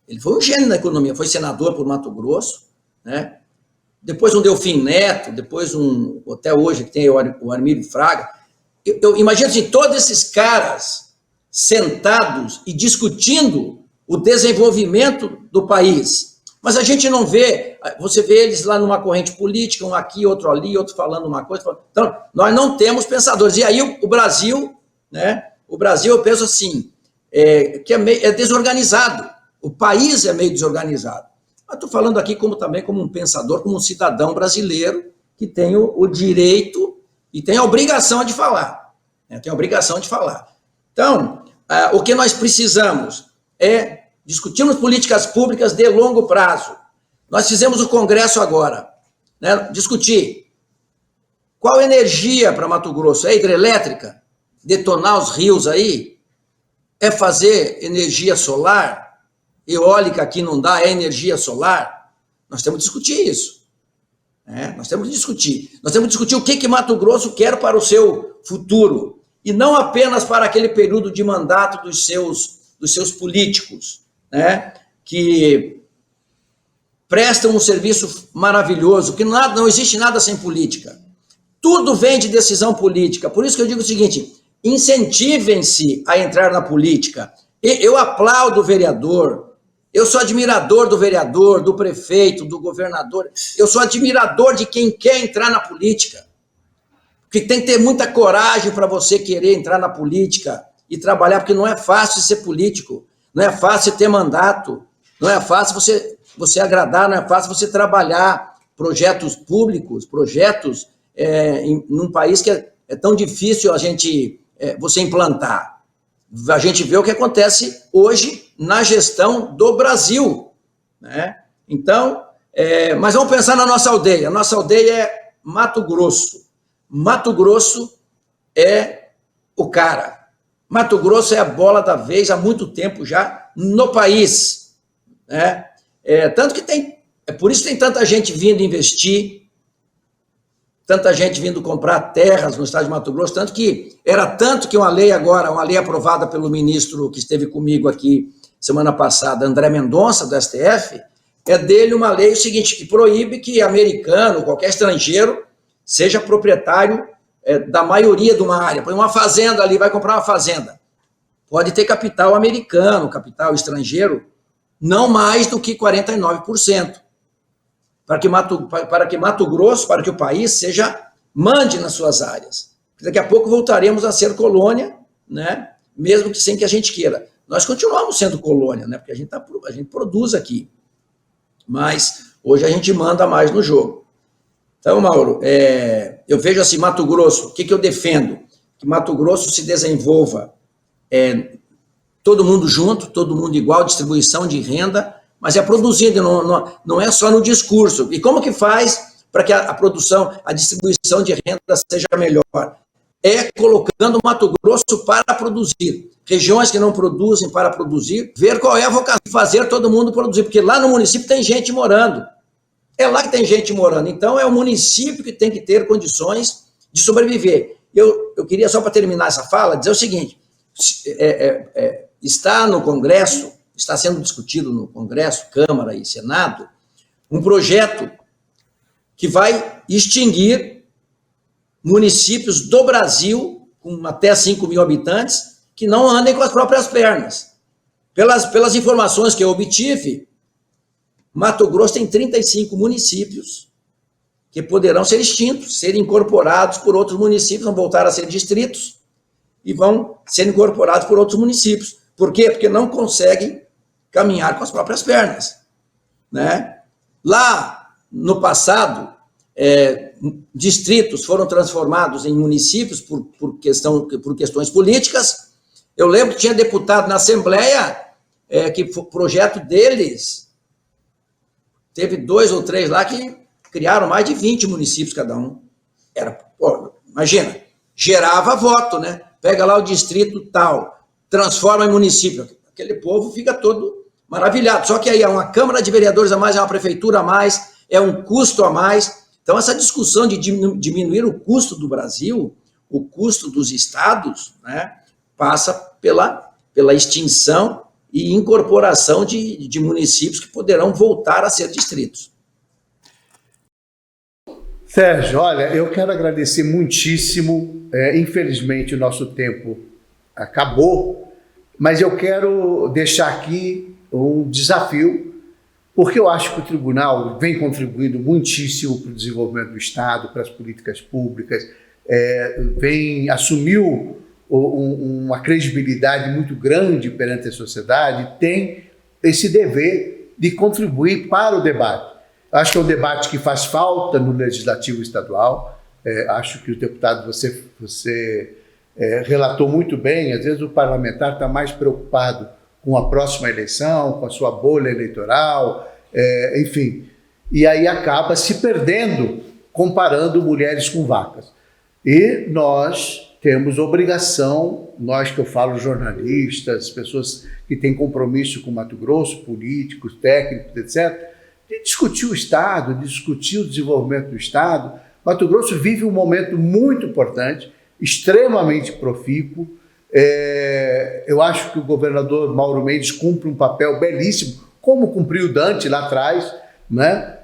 Ele foi um gênio da economia, foi senador por Mato Grosso, né? Depois um Delfim Neto, depois até hoje, que tem o Armírio Fraga. Eu imagino assim, todos esses caras sentados e discutindo o desenvolvimento do país. Mas a gente não vê, você vê eles lá numa corrente política, um aqui, outro ali, outro falando uma coisa. Então, nós não temos pensadores. E aí o Brasil, né? O Brasil, eu penso assim, que é desorganizado. O país é meio desorganizado. Estou falando aqui também como um pensador, como um cidadão brasileiro que tem o direito e tem a obrigação de falar. Né? Tem a obrigação de falar. Então, o que nós precisamos é discutirmos políticas públicas de longo prazo. Nós fizemos o Congresso agora, né? Discutir qual energia para Mato Grosso? É hidrelétrica? Detonar os rios aí? É fazer energia solar? Eólica aqui não dá, é energia solar? Nós temos que discutir isso. Né? Nós temos que discutir. Nós temos que discutir o que Mato Grosso quer para o seu futuro. E não apenas para aquele período de mandato dos seus políticos, né? Que prestam um serviço maravilhoso, que não existe nada sem política. Tudo vem de decisão política. Por isso que eu digo o seguinte, incentivem-se a entrar na política. Eu aplaudo o vereador, eu sou admirador do vereador, do prefeito, do governador, eu sou admirador de quem quer entrar na política, porque tem que ter muita coragem para você querer entrar na política e trabalhar, porque não é fácil ser político, não é fácil ter mandato, não é fácil você agradar, não é fácil você trabalhar projetos públicos, projetos num país que é tão difícil você implantar. A gente vê o que acontece hoje na gestão do Brasil, né? Então, mas vamos pensar na nossa aldeia. A nossa aldeia é Mato Grosso. Mato Grosso é o cara. Mato Grosso é a bola da vez há muito tempo já no país, né? Tanto que por isso tem tanta gente vindo investir, tanta gente vindo comprar terras no estado de Mato Grosso, tanto que uma lei aprovada pelo ministro que esteve comigo aqui semana passada, André Mendonça, do STF, é dele uma lei, o seguinte, que proíbe que americano, qualquer estrangeiro, seja proprietário da maioria de uma área. Põe uma fazenda ali, vai comprar uma fazenda. Pode ter capital americano, capital estrangeiro, não mais do que 49%. Para que Mato Grosso, para que o país mande nas suas áreas. Daqui a pouco voltaremos a ser colônia, né? Mesmo que sem que a gente queira. Nós continuamos sendo colônia, né? Porque a gente produz aqui. Mas hoje a gente manda mais no jogo. Então, Mauro, eu vejo assim, Mato Grosso, o que eu defendo? Que Mato Grosso se desenvolva todo mundo junto, todo mundo igual, distribuição de renda, mas é produzindo, não é só no discurso. E como que faz para que a produção, a distribuição de renda seja melhor? É colocando Mato Grosso para produzir. Regiões que não produzem para produzir, ver qual é a vocação de fazer todo mundo produzir, porque lá no município tem gente morando. É lá que tem gente morando. Então é o município que tem que ter condições de sobreviver. Eu queria, só para terminar essa fala, dizer o seguinte, está no Congresso, está sendo discutido no Congresso, Câmara e Senado, um projeto que vai extinguir municípios do Brasil, com até 5 mil habitantes, que não andem com as próprias pernas. Pelas informações que eu obtive, Mato Grosso tem 35 municípios que poderão ser extintos, ser incorporados por outros municípios, vão voltar a ser distritos e vão ser incorporados por outros municípios. Por quê? Porque não conseguem caminhar com as próprias pernas, né? Lá, no passado, distritos foram transformados em municípios por questões políticas. Eu lembro que tinha deputado na Assembleia que o projeto deles teve 2 ou 3 lá que criaram mais de 20 municípios cada um. Imagina, gerava voto, né? Pega lá o distrito tal, transforma em município. Aquele povo fica todo maravilhado. Só que aí é uma Câmara de Vereadores a mais, é uma prefeitura a mais, é um custo a mais. Então, essa discussão de diminuir o custo do Brasil, o custo dos estados, né, passa pela extinção e incorporação de municípios que poderão voltar a ser distritos. Sérgio, olha, eu quero agradecer muitíssimo. Infelizmente, o nosso tempo acabou, mas eu quero deixar aqui um desafio, porque eu acho que o tribunal vem contribuindo muitíssimo para o desenvolvimento do Estado, para as políticas públicas, assumiu uma credibilidade muito grande perante a sociedade, tem esse dever de contribuir para o debate. Acho que é um debate que faz falta no Legislativo Estadual. Acho que o deputado, você relatou muito bem, às vezes o parlamentar está mais preocupado com a próxima eleição, com a sua bolha eleitoral, enfim. E aí acaba se perdendo comparando mulheres com vacas. E nós temos obrigação, nós que eu falo jornalistas, pessoas que têm compromisso com o Mato Grosso, políticos, técnicos, etc., de discutir o Estado, de discutir o desenvolvimento do Estado. Mato Grosso vive um momento muito importante, extremamente profícuo. Eu acho que o governador Mauro Mendes cumpre um papel belíssimo, como cumpriu o Dante lá atrás, né?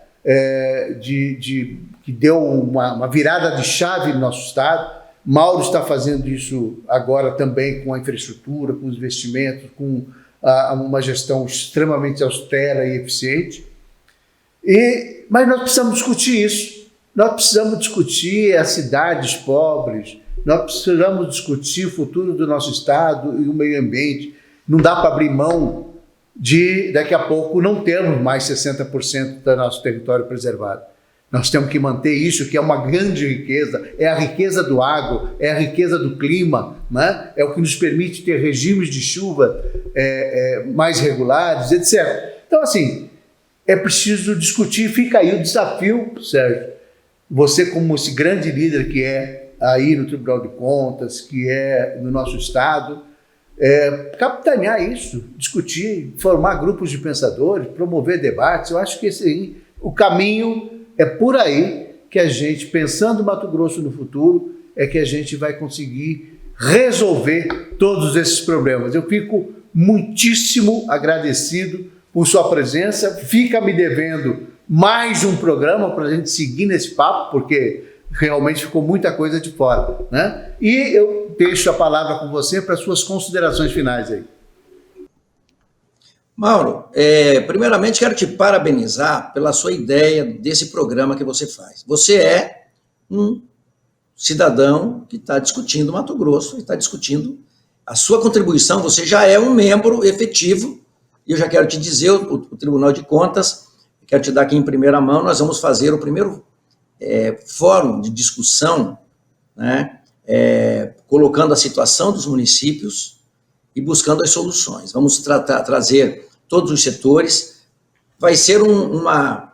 Que deu uma virada de chave no nosso Estado. Mauro está fazendo isso agora também com a infraestrutura, com os investimentos, com uma gestão extremamente austera e eficiente. Mas nós precisamos discutir isso. Nós precisamos discutir as cidades pobres, nós precisamos discutir o futuro do nosso Estado e o meio ambiente. Não dá para abrir mão de, daqui a pouco, não termos mais 60% do nosso território preservado. Nós temos que manter isso, que é uma grande riqueza, é a riqueza do agro, é a riqueza do clima, né? É o que nos permite ter regimes de chuva mais regulares, etc. Então, assim, é preciso discutir. Fica aí o desafio, Sérgio. Você, como esse grande líder que é aí no Tribunal de Contas, que é no nosso Estado, capitanear isso, discutir, formar grupos de pensadores, promover debates. Eu acho que o caminho é por aí que a gente, pensando em Mato Grosso no futuro, é que a gente vai conseguir resolver todos esses problemas. Eu fico muitíssimo agradecido por sua presença. Fica me devendo mais um programa para a gente seguir nesse papo, porque realmente ficou muita coisa de fora, né? E eu deixo a palavra com você para suas considerações finais aí. Mauro, primeiramente quero te parabenizar pela sua ideia desse programa que você faz. Você é um cidadão que está discutindo Mato Grosso, e está discutindo a sua contribuição. Você já é um membro efetivo, e eu já quero te dizer, o Tribunal de Contas, quero te dar aqui em primeira mão, nós vamos fazer o primeiro fórum de discussão, né, colocando a situação dos municípios e buscando as soluções. Vamos trazer todos os setores. Vai ser uma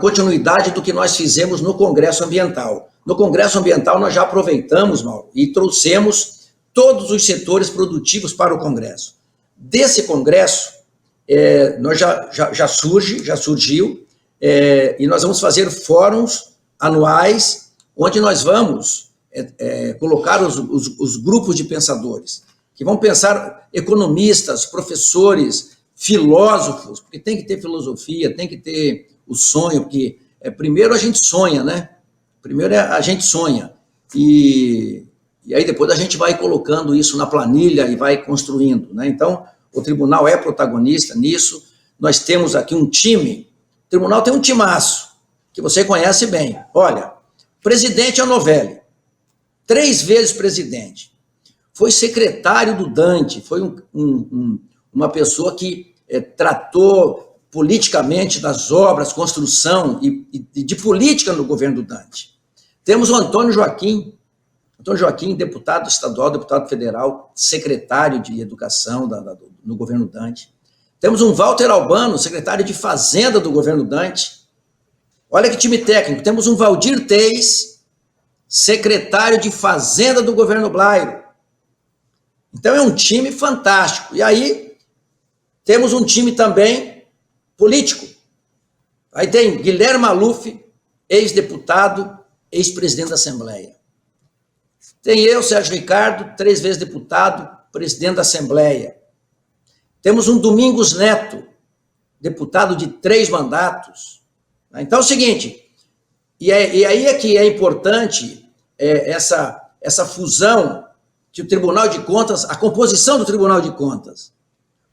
continuidade do que nós fizemos no Congresso Ambiental. No Congresso Ambiental nós já aproveitamos, Mauro, e trouxemos todos os setores produtivos para o Congresso. Desse Congresso, nós já surgiu, e nós vamos fazer fóruns anuais, onde nós vamos colocar os grupos de pensadores, que vão pensar, economistas, professores, filósofos, porque tem que ter filosofia, tem que ter o sonho, porque primeiro a gente sonha, né? Primeiro a gente sonha, e aí depois a gente vai colocando isso na planilha e vai construindo, né? Então, o tribunal é protagonista nisso. Nós temos aqui um time, o tribunal tem um timaço, que você conhece bem. Olha, presidente é o Novelli, 3 vezes presidente, foi secretário do Dante, foi uma pessoa que tratou politicamente das obras, construção e de política no governo Dante. Temos o Antônio Joaquim, deputado estadual, deputado federal, secretário de Educação no governo Dante. Temos um Walter Albano, secretário de Fazenda do governo Dante. Olha que time técnico. Temos um Valdir Teis, secretário de Fazenda do governo Blairo. Então é um time fantástico. E aí temos um time também político. Aí tem Guilherme Maluf, ex-deputado, ex-presidente da Assembleia. Tem eu, Sérgio Ricardo, 3 vezes deputado, presidente da Assembleia. Temos um Domingos Neto, deputado de 3 mandatos. Então é o seguinte, e aí é que é importante essa fusão que o Tribunal de Contas, a composição do Tribunal de Contas.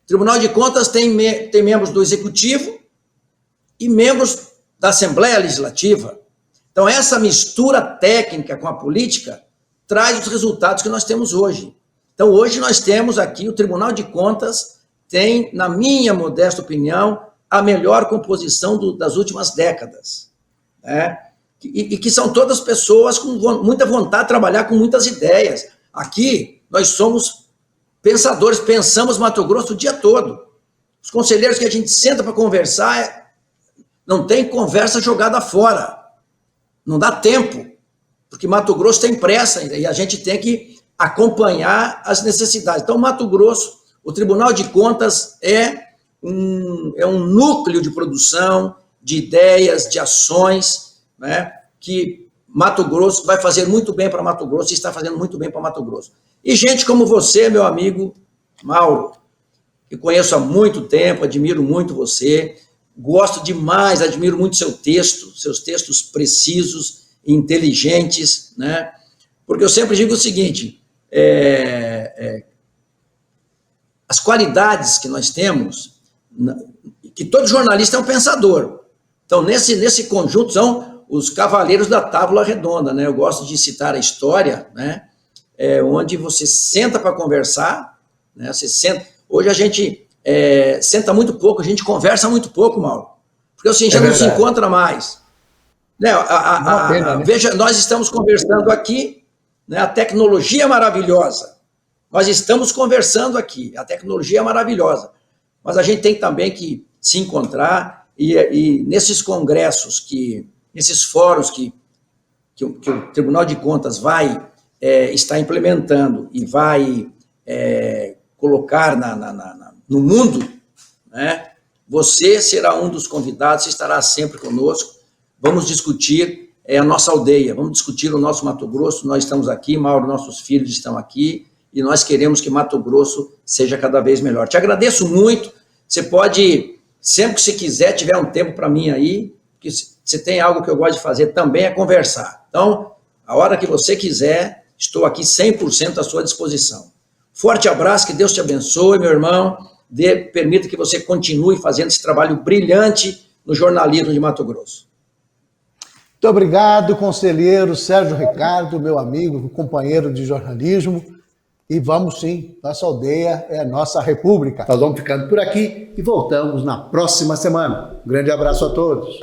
O Tribunal de Contas tem membros do Executivo e membros da Assembleia Legislativa. Então essa mistura técnica com a política traz os resultados que nós temos hoje. Então, hoje nós temos aqui, o Tribunal de Contas tem, na minha modesta opinião, a melhor composição das últimas décadas. Né? E que são todas pessoas com muita vontade de trabalhar, com muitas ideias. Aqui, nós somos pensadores, pensamos Mato Grosso o dia todo. Os conselheiros que a gente senta para conversar, não tem conversa jogada fora. Não dá tempo. Porque Mato Grosso tem pressa e a gente tem que acompanhar as necessidades. Então, Mato Grosso, o Tribunal de Contas é um núcleo de produção, de ideias, de ações, né, que Mato Grosso vai fazer muito bem para Mato Grosso e está fazendo muito bem para Mato Grosso. E gente como você, meu amigo Mauro, que conheço há muito tempo, admiro muito você, gosto demais, admiro muito seus textos precisos, inteligentes, né? Porque eu sempre digo o seguinte, as qualidades que nós temos, que todo jornalista é um pensador. Então, nesse conjunto são os cavaleiros da Távola Redonda, né? Eu gosto de citar a história, né? Onde você senta para conversar, né? Você senta. Hoje a gente senta muito pouco, a gente conversa muito pouco, Mauro, porque assim, já não se encontra mais. Né? Veja, nós estamos conversando aqui, né? A tecnologia é maravilhosa. Nós estamos conversando aqui, a tecnologia é maravilhosa. Mas a gente tem também que se encontrar e nesses congressos, nesses fóruns que o Tribunal de Contas vai estar implementando e vai colocar no mundo, né? Você será um dos convidados, você estará sempre conosco. Vamos discutir a nossa aldeia, vamos discutir o nosso Mato Grosso. Nós estamos aqui, Mauro, nossos filhos estão aqui, e nós queremos que Mato Grosso seja cada vez melhor. Te agradeço muito. Você pode, sempre que você quiser, tiver um tempo para mim aí, que você tem algo que eu gosto de fazer também, é conversar. Então, a hora que você quiser, estou aqui 100% à sua disposição. Forte abraço, que Deus te abençoe, meu irmão. Permita que você continue fazendo esse trabalho brilhante no jornalismo de Mato Grosso. Muito obrigado, conselheiro Sérgio Ricardo, meu amigo, companheiro de jornalismo. E vamos sim, nossa aldeia é a nossa república. Nós vamos ficando por aqui e voltamos na próxima semana. Um grande abraço a todos.